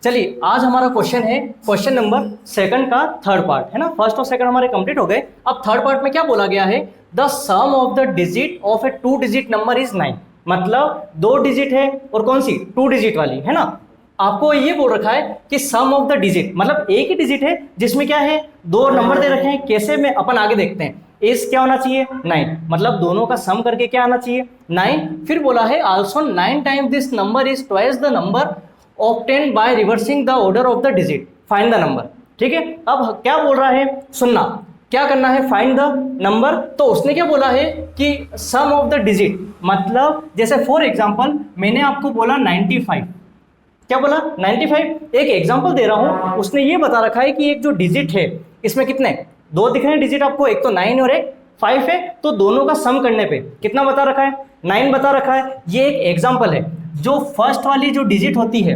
चलिए आज हमारा क्वेश्चन है क्वेश्चन नंबर सेकंड का थर्ड पार्ट है ना। फर्स्ट और सेकंड हमारे कंप्लीट हो गए। अब थर्ड पार्ट में क्या बोला गया है, the sum of the digit of a 2 digit number is 9। मतलब 2 डिजिट है और कौन सी 2 डिजिट वाली है ना। आपको ये बोल रखा है कि सम ऑफ द डिजिट मतलब एक ही डिजिट है जिसमें क्या है 2 नंबर दे रखे हैं। कैसे में अपन आगे देखते हैं। इस क्या होना चाहिए 9, मतलब दोनों का सम करके क्या आना चाहिए 9। फिर बोला है also 9 time this number is twice the number obtained by reversing the order of the digit, find the number. ठीक है, अब क्या बोल रहा है सुनना, क्या करना है फाइंड द नंबर। तो उसने क्या बोला है कि सम ऑफ द डिजिट, मतलब जैसे फॉर एग्जांपल मैंने आपको बोला 95, क्या बोला 95। एक एग्जांपल दे रहा हूं, उसने ये बता रखा है कि एक जो डिजिट है इसमें कितने 2 दिख रहे हैं डिजिट आपको, एक तो 9 और एक 5 है। तो दोनों का सम करने पे कितना बता रखा है 9 बता रखा है। ये एक एग्जांपल है। जो फर्स्ट वाली जो डिजिट होती है,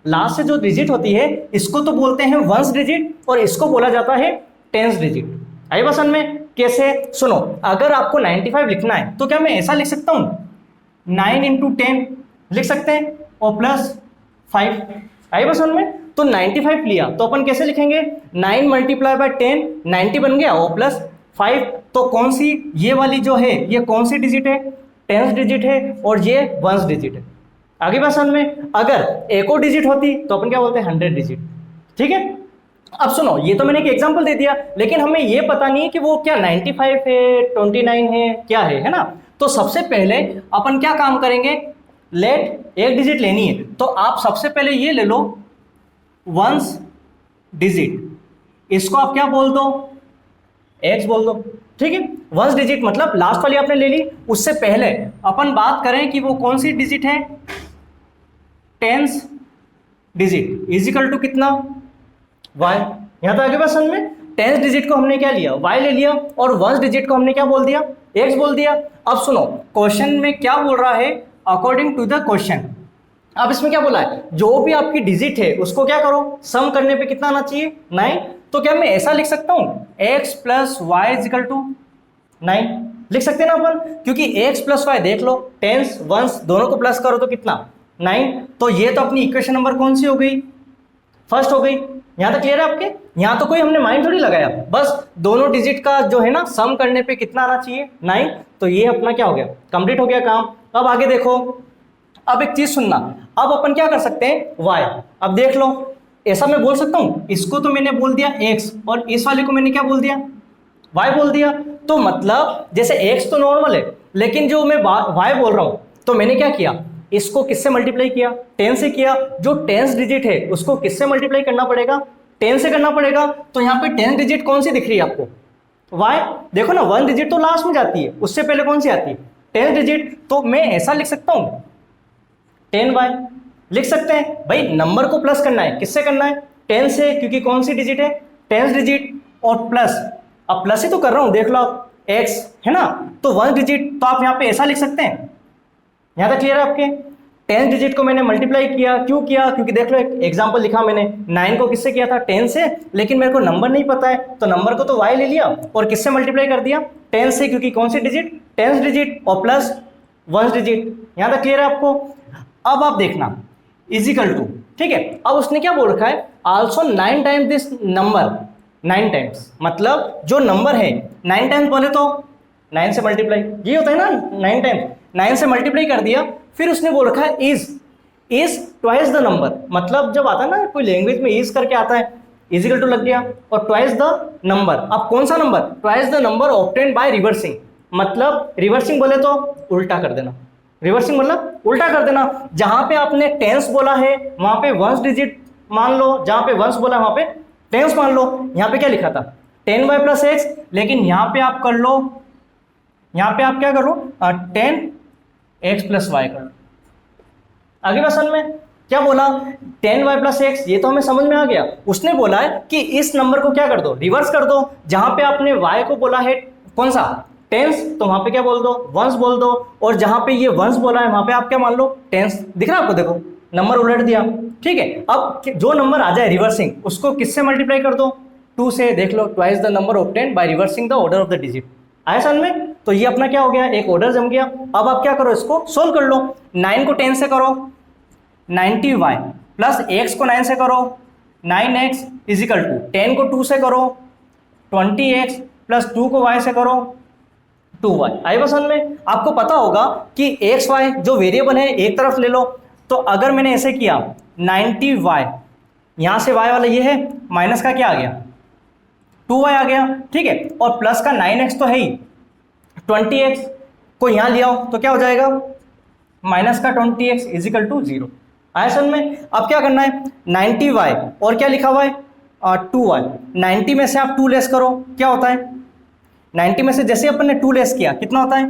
लास्ट से जो डिजिट होती है, इसको तो बोलते हैं वंस डिजिट और इसको बोला जाता है टेंस डिजिट। आई बसन में कैसे सुनो, अगर आपको 95 लिखना है तो क्या मैं ऐसा लिख सकता हूं 9 इंटू 10 लिख सकते हैं और प्लस 5। आई बसन में तो 95 लिया तो अपन कैसे लिखेंगे 9 मल्टीप्लाई बाय 10 90 बन गया और प्लस 5। तो कौन सी ये वाली जो है ये कौन सी डिजिट है टेंस डिजिट है और ये वंस डिजिट है। आगे बात समझ में, अगर एक और डिजिट होती तो अपन क्या बोलते हैं 100 डिजिट। ठीक है, अब सुनो ये तो मैंने एक एग्जांपल दे दिया, लेकिन हमें ये पता नहीं है कि वो क्या 95 है 29 है क्या है ना। तो सबसे पहले अपन क्या काम करेंगे, लेट एक डिजिट लेनी है तो आप सबसे पहले ये ले लो वंस डिजिट, इसको आप क्या बोल दो एक्स बोल दो। ठीक है, वंस डिजिट मतलब लास्ट वाली आपने ले ली। उससे पहले अपन बात करें कि वो कौन सी डिजिट है टेंस डिजिट इजिकल टू कितना y। यहां तो आगे बात समझ में, टेंस डिजिट को हमने क्या लिया y ले लिया और वंस डिजिट को हमने क्या बोल दिया x बोल दिया। अब सुनो क्वेश्चन में क्या बोल रहा है अकॉर्डिंग टू द क्वेश्चन। अब इसमें क्या बोला है जो भी आपकी डिजिट है उसको क्या करो सम करने पे कितना आना चाहिए 9। तो क्या मैं ऐसा लिख सकता हूं x plus Y is equal to 9 लिख सकते हैं ना अपन, क्योंकि x प्लस वाई देख लो टेंस वंस दोनों को प्लस करो तो कितना 9। तो ये तो अपनी इक्वेशन नंबर कौन सी हो गई फर्स्ट हो गई। यहां तक क्लियर है आपके, यहां तो कोई हमने माइंड थोड़ी लगाया, बस दोनों डिजिट का जो है ना सम करने पे कितना आना चाहिए 9। तो ये अपना क्या हो गया कंप्लीट हो गया काम। अब आगे देखो, अब एक चीज सुनना, अब अपन क्या कर सकते हैं y। अब देख लो ऐसा मैं बोल सकता हूं इसको तो मैंने बोल दिया x और इस वाले को मैंने क्या बोल दिया y बोल दिया। तो मतलब जैसे x तो नॉर्मल है लेकिन जो मैं y बोल रहा हूं तो मैंने क्या किया इसको किससे मल्टीप्लाई किया 10 से किया। जो टेंस डिजिट है उसको किससे मल्टीप्लाई करना पड़ेगा 10 से करना पड़ेगा। तो यहाँ पे 10 डिजिट कौन सी दिख रही है आपको y, देखो ना 1 डिजिट तो लास्ट में जाती है, उससे पहले कौन सी आती है 10 डिजिट। तो मैं ऐसा लिख सकता हूं 10y लिख सकते हैं भाई, नंबर को प्लस करना है किससे करना है 10 से, क्योंकि कौन सी डिजिट है 10 डिजिट और प्लस, अब प्लस ही तो कर रहा हूं देख लो आप x है ना। तो 1 डिजिट तो आप यहाँ पे ऐसा लिख सकते हैं। यहां तक क्लियर है आपके, 10 डिजिट को मैंने मल्टीप्लाई किया, क्यों किया क्योंकि देख लो एक एग्जांपल लिखा मैंने 9 को किससे किया था 10 से, लेकिन मेरे को नंबर नहीं पता है तो नंबर को तो y ले लिया और किससे मल्टीप्लाई कर दिया 10 से, क्योंकि कौन सी डिजिट 10 डिजिट और प्लस 1 डिजिट। यहां तक क्लियर है आपको। अब आप देखना इजिकल टू, ठीक है। अब उसने क्या बोल रखा है also 9 times this number, 9 times मतलब जो नंबर है 9 टाइम्स बोले तो 9 से मल्टीप्लाई, ये होता है ना 9 टाइम्स, 9 से मल्टीप्लाई कर दिया। फिर उसने बोल रखा है इज ट्वाइस द नंबर, मतलब जब आता है ना कोई लैंग्वेज में इज करके आता है इजिकल टू लग गया और ट्वाइस द नंबर। अब कौन सा number twice the number obtained by reversing, मतलब रिवर्सिंग बोले तो उल्टा कर देना, रिवर्सिंग मतलब उल्टा कर देना। जहां पे आपने टेंस बोला है वहां पे वंस डिजिट मान लो, जहां पे वंस बोला है वहां पे टेंस मान लो। यहां पे क्या लिखा था 10y प्लस एक्स, लेकिन यहां पे आप कर लो, यहां पे आप क्या करो 10x प्लस वाई कर लो। आगे बात समझ में, क्या बोला 10y प्लस एक्स, ये तो हमें समझ में आ गया। उसने बोला है कि इस नंबर को क्या कर दो रिवर्स कर दो, जहां पे आपने y को बोला है कौन सा टेंस, तो वहां पे क्या बोल दो वंस बोल दो, और जहां पे ये वंस बोला है वहां पे आप क्या मान लो टेंस। दिख रहा है आपको, देखो नंबर उलट दिया। ठीक है, अब जो नंबर आ जाए रिवर्सिंग उसको किससे मल्टीप्लाई कर दो 2 से, देख लो twice the number obtained by reversing the order of the digit. आया समझ में, तो ये अपना क्या हो गया एक ऑर्डर जम गया। अब आप क्या करो इसको सोल्व कर लो, 9 को 10 से करो 90y प्लस एक्स को 9 से करो, 9x इजिकल टू 10 को 2 से करो 20x प्लस 2 को y से करो 2y। आई बस में आपको पता होगा कि एक्स वाई जो वेरिएबल है एक तरफ ले लो, तो अगर मैंने ऐसे किया 90y, यहां से y वाला ये है, माइनस का क्या आ गया 2y आ गया, ठीक है, और प्लस का 9x तो है ही, 20x को यहां ले आओ तो क्या हो जाएगा माइनस का 20x इजिकल टू 0। आया समझ में? अब क्या करना है 90y और क्या लिखा हुआ है 2y, 90 में से आप 2 लेस करो, क्या होता है 90 में से जैसे अपन ने 2 लेस किया कितना होता है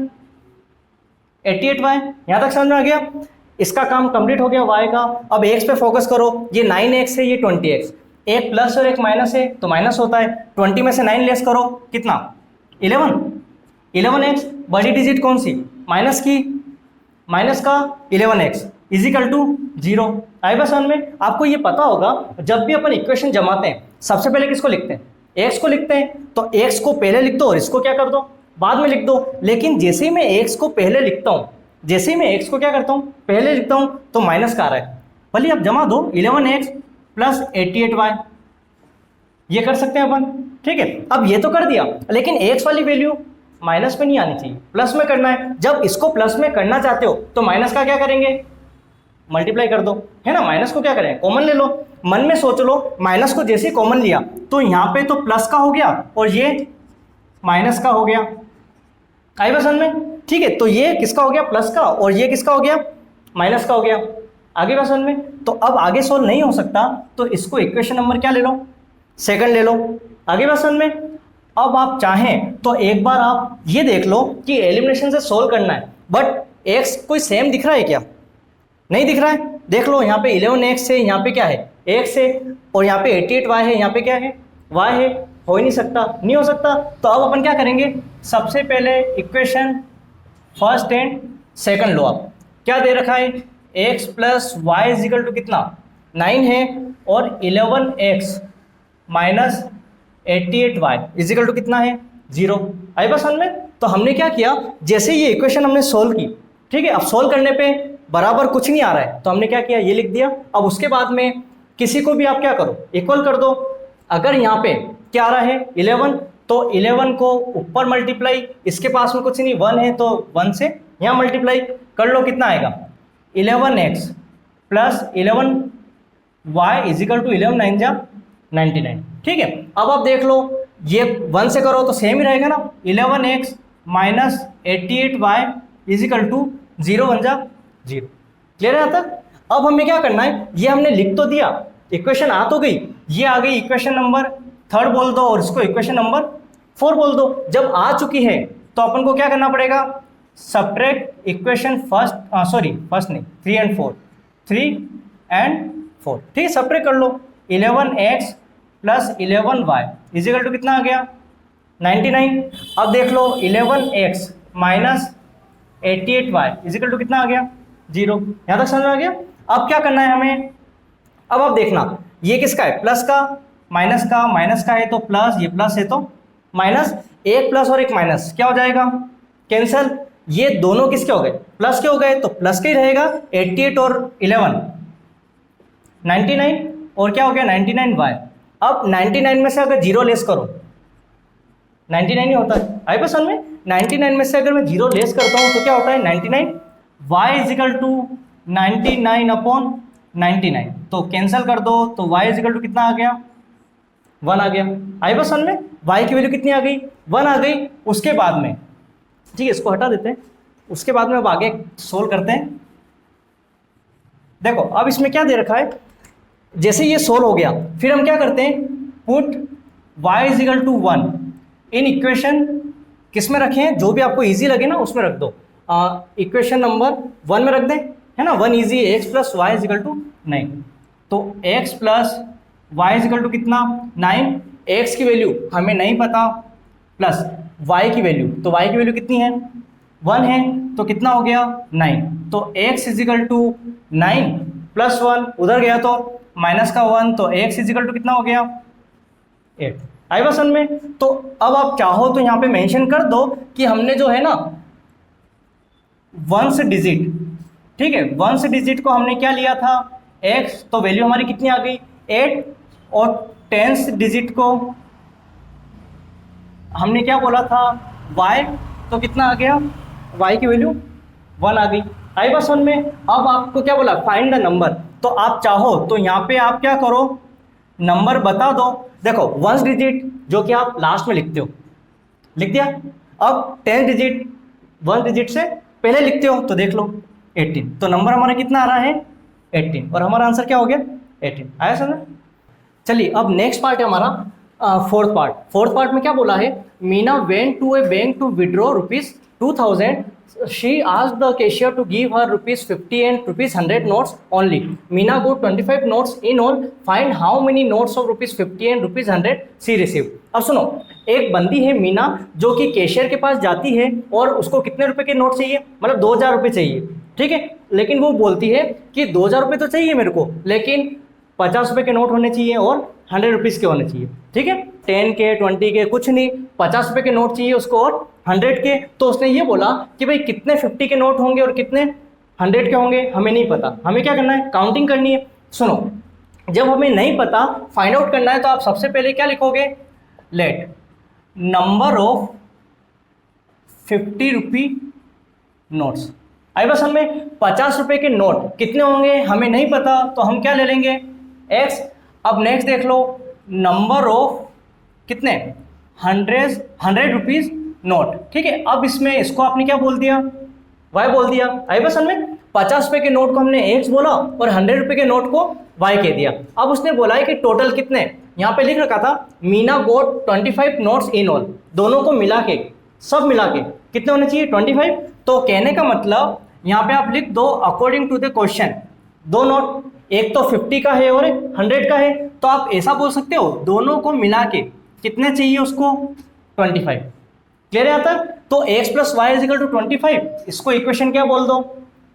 88y। यहां तक समझ में आ गया? इसका काम कंप्लीट हो गया y का। अब x पे फोकस करो, ये 9x है, ये 20x, एक प्लस और एक माइनस है तो माइनस होता है, 20 में से 9 लेस करो कितना 11x, बड़ी डिजिट कौन सी माइनस की, माइनस का 11x इजिकल टू 0। आई बस में आपको ये पता होगा जब भी अपन इक्वेशन जमाते हैं सबसे पहले किसको लिखते हैं x को लिखते हैं, तो x को पहले लिख दो और इसको क्या कर दो बाद में लिख दो। लेकिन जैसे ही मैं x को पहले लिखता हूं, जैसे ही मैं x को क्या करता हूं पहले लिखता हूं तो माइनस का आ रहा है, भले अब जमा दो 11x प्लस 88y, ये कर सकते हैं अपन, ठीक है। अब ये तो कर दिया, लेकिन x वाली वैल्यू माइनस में नहीं आनी चाहिए, प्लस में करना है। जब इसको प्लस में करना चाहते हो तो माइनस का क्या करेंगे मल्टीप्लाई कर दो, है ना। माइनस को क्या करें कॉमन ले लो, मन में सोच लो, माइनस को जैसे कॉमन लिया तो यहाँ पे तो प्लस का हो गया और ये माइनस का हो गया। आई बस में, ठीक है, तो ये किसका हो गया प्लस का और ये किसका हो गया माइनस का हो गया। आगे बात समझ में? तो अब आगे सोल्व नहीं हो सकता तो इसको इक्वेशन नंबर क्या ले लो सेकंड ले लो। आगे बात समझ में? अब आप चाहें तो एक बार आप ये देख लो कि एलिमिनेशन से सोल्व करना है, बट एक्स कोई सेम दिख रहा है क्या, नहीं दिख रहा है। देख लो यहाँ पे 11x है, यहाँ पे क्या है x है, और यहाँ पे 88y है, यहाँ पे क्या है y है, हो ही नहीं सकता, नहीं हो सकता। तो अब अपन क्या करेंगे, सबसे पहले इक्वेशन फर्स्ट एंड सेकंड लो। आप क्या दे रखा है x plus Y is equal to कितना 9 है, और 11x minus 88y is equal to कितना है 0। आई बस समझ में? तो हमने क्या किया, जैसे ये इक्वेशन हमने सोल्व की, ठीक है, अब सोल्व करने पे बराबर कुछ नहीं आ रहा है तो हमने क्या किया ये लिख दिया। अब उसके बाद में किसी को भी आप क्या करो इक्वल कर दो। अगर यहाँ पे क्या आ रहा है 11, तो 11 को ऊपर मल्टीप्लाई, इसके पास में कुछ नहीं 1 है तो 1 से यहाँ मल्टीप्लाई कर लो, कितना आएगा 11x plus 11y is equal to 11 9 जा 99, ठीक है। अब आप देख लो ये 1 से करो तो सेम ही रहेगा ना, 11x minus 88y is equal to 0 1 जा 0। क्लियर है? तक अब हमें क्या करना है, ये हमने लिख तो दिया, इक्वेशन आ तो गई, ये आ गई इक्वेशन नंबर 3 बोल दो और इसको इक्वेशन नंबर 4 बोल दो। जब आ चुकी है तो अपन को क्या करना पड़ेगा, सब्ट्रैक्ट इक्वेशन फर्स्ट नहीं 3 and 4, 3 and 4, ठीक है, सब्ट्रैक्ट कर लो। 11x plus 11y is equal to कितना आ गया 99। अब देख लो 11x minus 88y is equal to कितना आ गया 0। यहाँ तक समझ में आ गया? अब क्या करना है हमें, अब आप देखना ये किसका है प्लस का, माइनस का है तो प्लस, ये प्लस है तो माइनस, एक प्लस और एक माइनस क्या हो जाएगा कैंसल। ये दोनों किसके हो गए प्लस के हो गए तो प्लस का ही रहेगा, 88 और 11 99 और क्या हो गया 99y। अब 99 में से अगर 0 लेस करो 99 ही होता है। आई बस में 99 में से अगर मैं 0 लेस करता हूं तो क्या होता है 99, y इजिकल टू 99 अपॉन 99, तो कैंसिल कर दो तो y इजिकल टू कितना आ गया 1 आ गया। आई बस में y की वैल्यू कितनी आ गई 1 आ गई। उसके बाद में, ठीक है, इसको हटा देते हैं, उसके बाद में अब आगे सोल्व करते हैं। देखो अब इसमें क्या दे रखा है, जैसे ये सोल्व हो गया फिर हम क्या करते हैं, put y is equal to 1 in equation किस में रखें, जो भी आपको इजी लगे ना उसमें रख दो। इक्वेशन नंबर 1 में रख दें, है ना, 1 इजी है, x plus Y is equal to 9, तो x plus Y is equal to कितना 9, x की वैल्यू हमें नहीं पता, प्लस y की वैल्यू, तो y की वैल्यू कितनी है 1 है, तो कितना हो गया 9, तो x इजिकल टू 9 प्लस 1 उधर गया तो माइनस का 1, तो x इजिकल टू कितना हो गया 8। आई बस में? तो अब आप चाहो तो यहाँ पे मेंशन कर दो कि हमने जो है ना वंस डिजिट, ठीक है, वंस डिजिट को हमने क्या लिया था x, तो वैल्यू हमारी कितनी आ गई 8, और 10th डिजिट को हमने क्या बोला था y, तो कितना आ गया y की वैल्यू 1 आ गई। आई बात समझ में। अब आपको क्या बोला फाइंड द नंबर, तो आप चाहो तो यहाँ पे आप क्या करो नंबर बता दो। देखो 1 डिजिट जो कि आप लास्ट में लिखते हो, लिख दिया। अब 10 डिजिट 1 डिजिट से पहले लिखते हो तो देख लो 18, तो नंबर हमारा कितना आ रहा है 18, और हमारा आंसर क्या हो गया 18। आया समझ। चलिए अब नेक्स्ट पार्ट है हमारा फोर्थ पार्ट। फोर्थ पार्ट में क्या बोला है, Meena went to a bank to withdraw ₹2000, she asked the cashier to give her ₹50 and ₹100 notes only. Meena got 25 notes in all. Find how many notes of ₹50 and ₹100 she received. अब सुनो, एक बंदी है मीना जो कि कैशियर के पास जाती है और उसको कितने रुपए के नोट चाहिए, मतलब 2000 रुपये चाहिए, ठीक है। लेकिन वो बोलती है कि 2000 रुपये तो चाहिए मेरे को, लेकिन 50 रुपये के नोट होने चाहिए और 100 रुपीज़ के होने चाहिए, ठीक है। 10 के 20 के कुछ नहीं, 50 रुपये के नोट चाहिए उसको और 100 के। तो उसने ये बोला कि भाई कितने 50 के नोट होंगे और कितने 100 के होंगे, हमें नहीं पता, हमें क्या करना है काउंटिंग करनी है। सुनो, जब हमें नहीं पता फाइंड आउट करना है तो आप सबसे पहले क्या लिखोगे, let number of 50 rupee notes. आई बस हमें 50 रुपये के नोट कितने होंगे हमें नहीं पता, तो हम क्या ले लेंगे x। अब नेक्स्ट देख लो नंबर ऑफ कितने 100 रुपीज़ नोट, ठीक है। अब इसमें इसको आपने क्या बोल दिया y बोल दिया। आई बस में 50 रुपये के नोट को हमने x बोला और 100 रुपये के नोट को y कह दिया। अब उसने बोला है कि टोटल कितने, यहाँ पे लिख रखा था मीना गोट 25 नोट्स इन ऑल, दोनों को मिला के सब मिला के कितने होने चाहिए 25। तो कहने का मतलब यहाँ पे आप लिख दो अकॉर्डिंग टू द क्वेश्चन, दो नोट, एक तो 50 का है और 100 का है, तो आप ऐसा बोल सकते हो दोनों को मिला के कितने चाहिए उसको 25। क्लियर है आता। तो x + y = 25, इसको इक्वेशन क्या बोल दो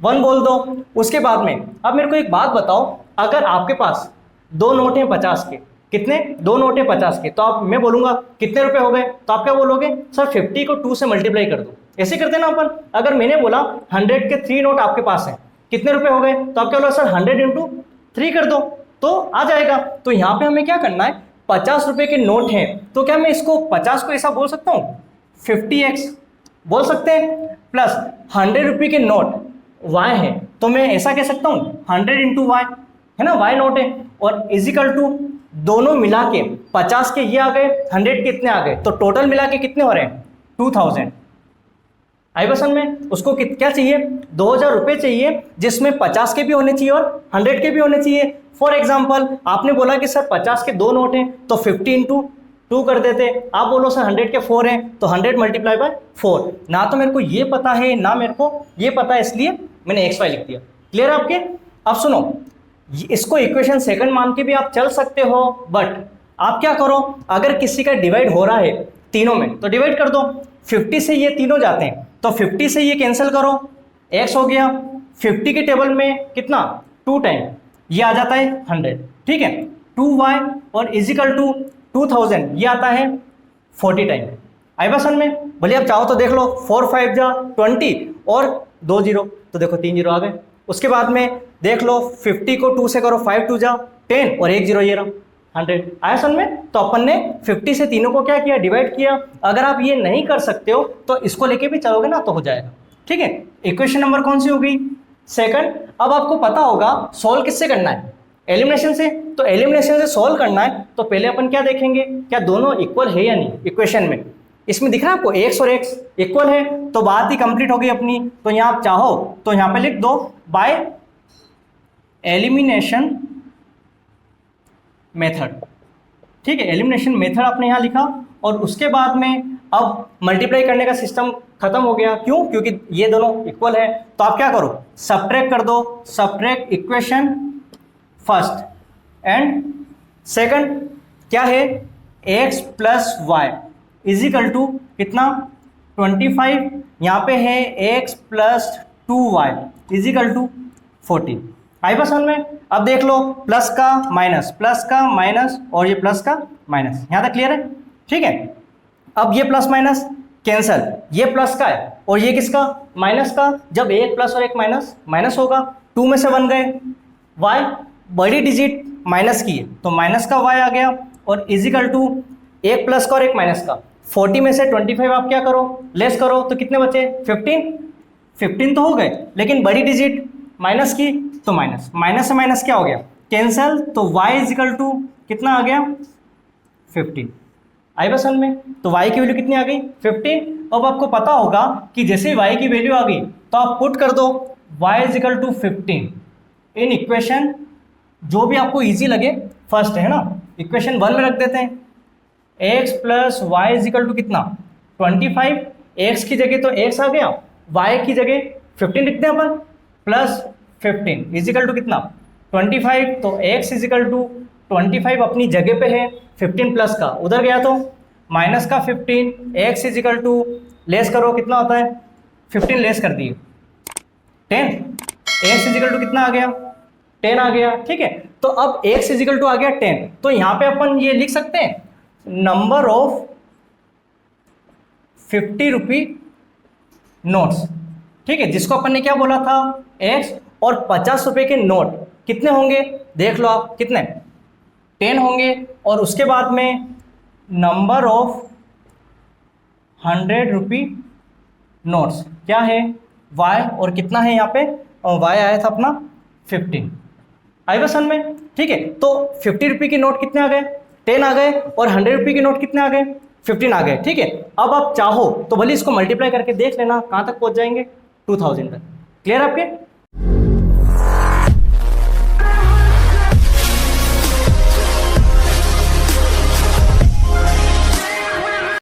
1 बोल दो। उसके बाद में अब मेरे को एक बात बताओ, अगर आपके पास दो नोट हैं 50 के, कितने दो नोट हैं 50 के, तो आप मैं बोलूंगा कितने रुपए हो गए, तो आप क्या बोलोगे सर 50 को 2 से मल्टीप्लाई कर दो, ऐसे करते ना अपन। अगर मैंने बोला 100 के 3 नोट आपके पास हैं, कितने रुपए हो गए, तो आप क्या बोलोगे सर 100 × 3 कर दो, तो आ जाएगा। तो यहाँ पे हमें क्या करना है 50 रुपए के नोट हैं, तो क्या मैं इसको 50 को ऐसा बोल सकता हूँ 50x बोल सकते हैं, प्लस 100 रुपये के नोट y है, तो मैं ऐसा कह सकता हूँ 100 × y, है ना, y नोट है, और इजिकल टू दोनों मिला के 50 के ये आ गए 100 के इतने आ गए, तो टोटल मिला के कितने हो रहे हैं 2000। आई बसन में उसको क्या चाहिए 2000 रुपये चाहिए, जिसमें 50 के भी होने चाहिए और 100 के भी होने चाहिए। फॉर एग्जाम्पल आपने बोला कि सर 50 के 2 नोट हैं तो 50 × 2 कर देते, आप बोलो सर 100 के 4 हैं तो 100 × 4। ना तो मेरे को ये पता है ना मेरे को ये पता है, इसलिए मैंने XY लिख दिया। क्लियर है आपके। अब सुनो, इसको इक्वेशन सेकंड मान के भी आप चल सकते हो, बट आप क्या करो, अगर किसी का डिवाइड हो रहा है तीनों में तो डिवाइड कर दो। 50 से ये तीनों जाते हैं तो 50 से ये कैंसिल करो, x हो गया 50 के टेबल में कितना 2 टाइम, ये आ जाता है 100, ठीक है, 2y और इजिकल टू 2000 ये आता है 40 टाइम। आई बसन में भले आप चाहो तो देख लो 4 5 जा 20 और 2 0, तो देखो 3 0 आ गए। उसके बाद में देख लो 50 को 2 से करो 5 2 जा 10 और 1 0 ये रहा 100। आया सन में। तो अपन ने 50 से तीनों को क्या किया डिवाइड किया। अगर आप ये नहीं कर सकते हो तो इसको लेके भी चलोगे ना तो हो जाएगा, ठीक है। इक्वेशन नंबर कौन सी होगी सेकंड। अब आपको पता होगा सोल्व किससे करना है, एलिमिनेशन से। तो एलिमिनेशन से सोल्व करना है तो पहले अपन क्या देखेंगे, क्या दोनों इक्वल है या नहीं। इक्वेशन में इसमें दिख रहा है आपको x और x इक्वल है तो बात ही कंप्लीट हो गई अपनी। तो यहाँ आप चाहो तो यहाँ पे लिख दो बाय एलिमिनेशन मेथड, ठीक है। एलिमिनेशन मेथड आपने यहाँ लिखा और उसके बाद में अब मल्टीप्लाई करने का सिस्टम खत्म हो गया। क्यों, क्योंकि ये दोनों इक्वल है। तो आप क्या करो सब्ट्रैक्ट कर दो, subtract equation first and second क्या है x + y इजिकल टू कितना 25, यहाँ पे है x + 2y इजिकल टू 40। आई बस में अब देख लो प्लस का माइनस और ये प्लस का माइनस, यहाँ तक क्लियर है, ठीक है। अब ये प्लस माइनस कैंसल, ये प्लस का है और ये किसका माइनस का। जब एक प्लस और एक माइनस माइनस होगा 2 में से 1 गए y बड़ी डिजिट माइनस की है तो माइनस का y आ गया, और इजिकल टू एक प्लस का और एक माइनस का। 40 में से 25 आप क्या करो, लेस करो, तो कितने बचे 15 तो हो गए, लेकिन बड़ी डिजिट माइनस की तो माइनस, माइनस से माइनस क्या हो गया कैंसल, तो y इजिकल टू कितना आ गया 15। आई बस समझ में, तो y की वैल्यू कितनी आ गई 15। अब आपको पता होगा कि जैसे ही y की वैल्यू आ गई तो आप पुट कर दो y is equal to 15 in equation जो भी आपको इजी लगे, फर्स्ट है ना, इक्वेशन 1 में रख देते हैं, x plus Y is equal to कितना 25, x की जगह तो x आ गया, y की जगह 15 लिखते हैं अपन, प्लस 15 इजिकल टू कितना 25, तो x इजिकल टू 25 अपनी जगह पे है, 15 प्लस का उधर गया तो माइनस का 15, x इजिकल टू लेस करो कितना होता है 15 लेस कर दिए 10, x इजिकल टू कितना आ गया 10 आ गया, ठीक है। तो अब x इजिकल टू आ गया 10, तो यहाँ पे अपन ये लिख सकते हैं नंबर ऑफ 50 रुपी नोट्स, ठीक है, जिसको अपन ने क्या बोला था x, और 50 रुपए के नोट कितने होंगे देख लो आप, कितने 10 होंगे, और उसके बाद में नंबर ऑफ 100 रुपी नोट्स क्या है y, और कितना है यहाँ पे, और y आया था अपना 15। आई बस समझ में, ठीक है। तो 50 रुपये की नोट कितने आ गए 10 आ गए, और 100 रुपये की नोट कितने आ गए 15 आ गए, ठीक है। अब आप चाहो तो भले इसको मल्टीप्लाई करके देख लेना कहाँ तक पहुँच जाएंगे 2000 तक। क्लियर आपके।